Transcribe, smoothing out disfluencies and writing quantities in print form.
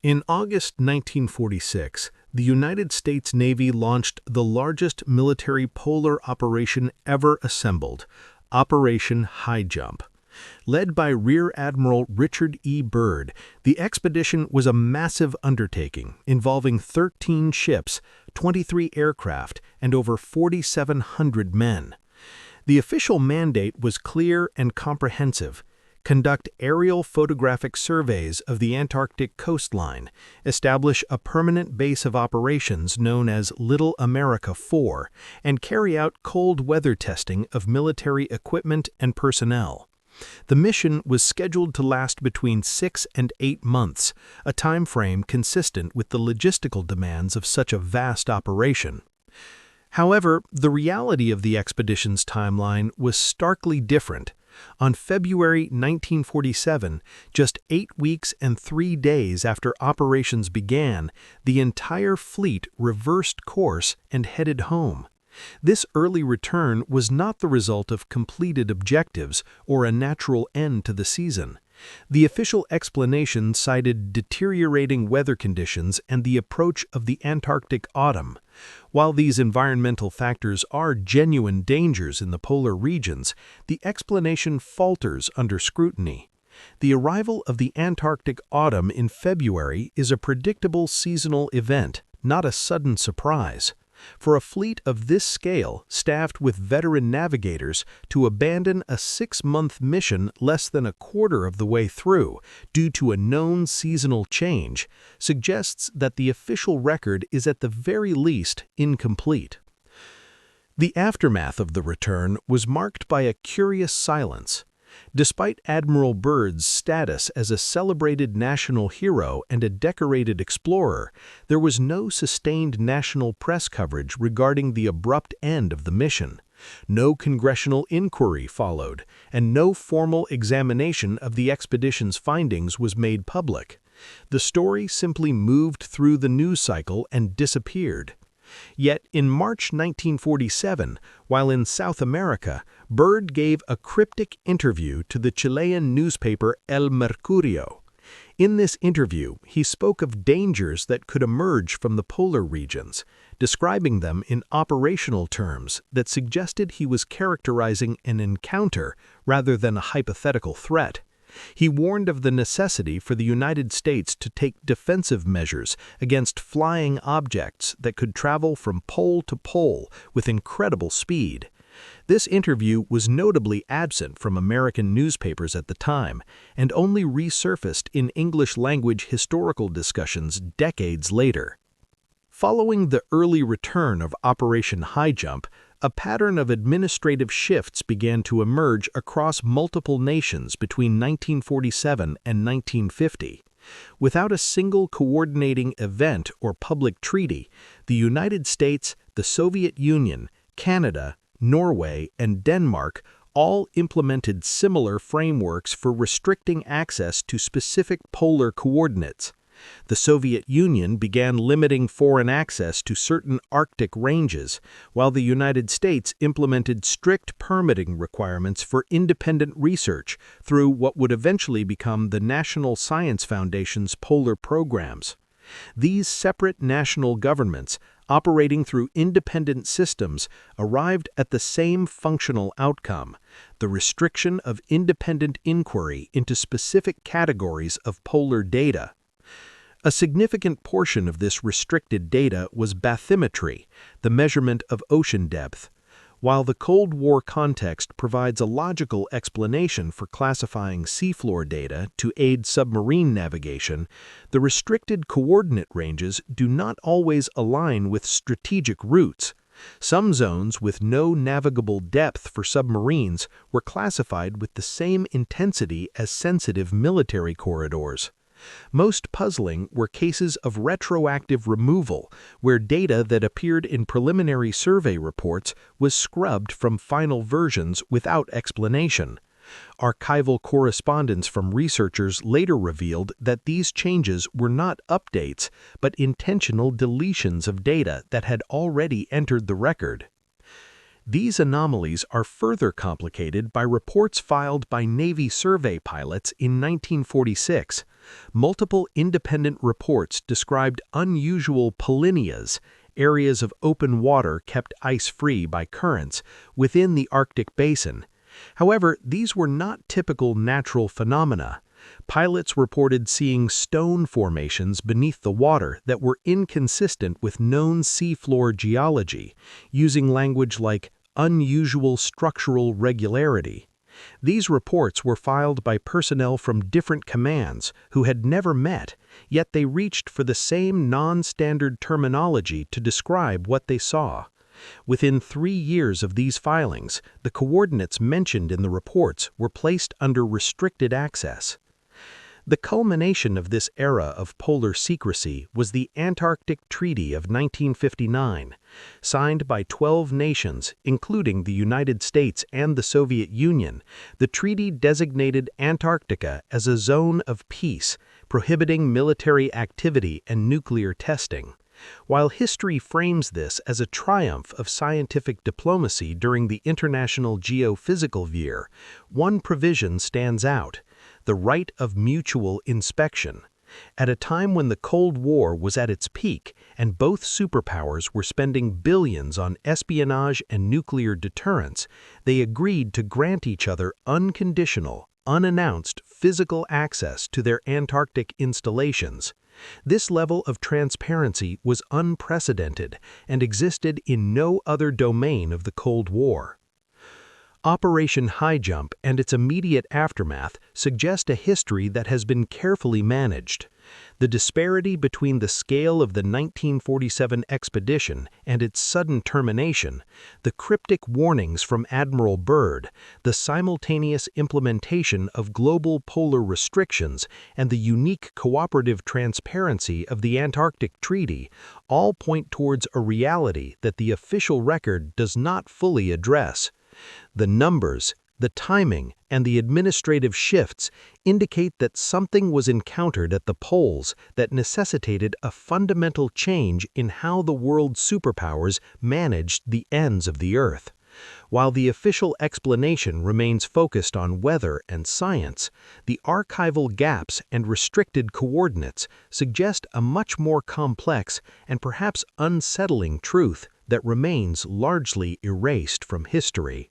In August 1946, the United States Navy launched the largest military polar operation ever assembled, Operation Highjump. Led by Rear Admiral Richard E. Byrd, the expedition was a massive undertaking involving 13 ships, 23 aircraft, and over 4,700 men. The official mandate was clear and comprehensive: conduct aerial photographic surveys of the Antarctic coastline, establish a permanent base of operations known as Little America 4, and carry out cold weather testing of military equipment and personnel. The mission was scheduled to last between 6 and 8 months, a time frame consistent with the logistical demands of such a vast operation. However, the reality of the expedition's timeline was starkly different. On February 1947, just 8 weeks and 3 days after operations began, the entire fleet reversed course and headed home. This early return was not the result of completed objectives or a natural end to the season. The official explanation cited deteriorating weather conditions and the approach of the Antarctic autumn. While these environmental factors are genuine dangers in the polar regions, the explanation falters under scrutiny. The arrival of the Antarctic autumn in February is a predictable seasonal event, not a sudden surprise. For a fleet of this scale, staffed with veteran navigators, to abandon a 6-month mission less than a quarter of the way through due to a known seasonal change suggests that the official record is at the very least incomplete. The aftermath of the return was marked by a curious silence. Despite Admiral Byrd's status as a celebrated national hero and a decorated explorer, there was no sustained national press coverage regarding the abrupt end of the mission. No congressional inquiry followed, and no formal examination of the expedition's findings was made public. The story simply moved through the news cycle and disappeared. Yet in March 1947, while in South America, Byrd gave a cryptic interview to the Chilean newspaper El Mercurio. In this interview, he spoke of dangers that could emerge from the polar regions, describing them in operational terms that suggested he was characterizing an encounter rather than a hypothetical threat. He warned of the necessity for the United States to take defensive measures against flying objects that could travel from pole to pole with incredible speed. This interview was notably absent from American newspapers at the time and only resurfaced in English-language historical discussions decades later. Following the early return of Operation Highjump, a pattern of administrative shifts began to emerge across multiple nations between 1947 and 1950. Without a single coordinating event or public treaty, the United States, the Soviet Union, Canada, Norway, and Denmark all implemented similar frameworks for restricting access to specific polar coordinates. The Soviet Union began limiting foreign access to certain Arctic ranges, while the United States implemented strict permitting requirements for independent research through what would eventually become the National Science Foundation's polar programs. These separate national governments, operating through independent systems, arrived at the same functional outcome: the restriction of independent inquiry into specific categories of polar data. A significant portion of this restricted data was bathymetry, the measurement of ocean depth. While the Cold War context provides a logical explanation for classifying seafloor data to aid submarine navigation, the restricted coordinate ranges do not always align with strategic routes. Some zones with no navigable depth for submarines were classified with the same intensity as sensitive military corridors. Most puzzling were cases of retroactive removal, where data that appeared in preliminary survey reports was scrubbed from final versions without explanation. Archival correspondence from researchers later revealed that these changes were not updates, but intentional deletions of data that had already entered the record. These anomalies are further complicated by reports filed by Navy survey pilots in 1946. Multiple independent reports described unusual polynyas, areas of open water kept ice-free by currents, within the Arctic basin. However, these were not typical natural phenomena. Pilots reported seeing stone formations beneath the water that were inconsistent with known seafloor geology, using language like unusual structural regularity. These reports were filed by personnel from different commands who had never met, yet they reached for the same non-standard terminology to describe what they saw. Within 3 years of these filings, the coordinates mentioned in the reports were placed under restricted access. The culmination of this era of polar secrecy was the Antarctic Treaty of 1959, signed by 12 nations, including the United States and the Soviet Union. The treaty designated Antarctica as a zone of peace, prohibiting military activity and nuclear testing. While history frames this as a triumph of scientific diplomacy during the International Geophysical Year, one provision stands out: the right of mutual inspection. At a time when the Cold War was at its peak and both superpowers were spending billions on espionage and nuclear deterrence, they agreed to grant each other unconditional, unannounced physical access to their Antarctic installations. This level of transparency was unprecedented and existed in no other domain of the Cold War. Operation Highjump and its immediate aftermath suggest a history that has been carefully managed. The disparity between the scale of the 1947 expedition and its sudden termination, the cryptic warnings from Admiral Byrd, the simultaneous implementation of global polar restrictions, and the unique cooperative transparency of the Antarctic Treaty all point towards a reality that the official record does not fully address. The numbers, the timing, and the administrative shifts indicate that something was encountered at the poles that necessitated a fundamental change in how the world's superpowers managed the ends of the Earth. While the official explanation remains focused on weather and science, the archival gaps and restricted coordinates suggest a much more complex and perhaps unsettling truth that remains largely erased from history.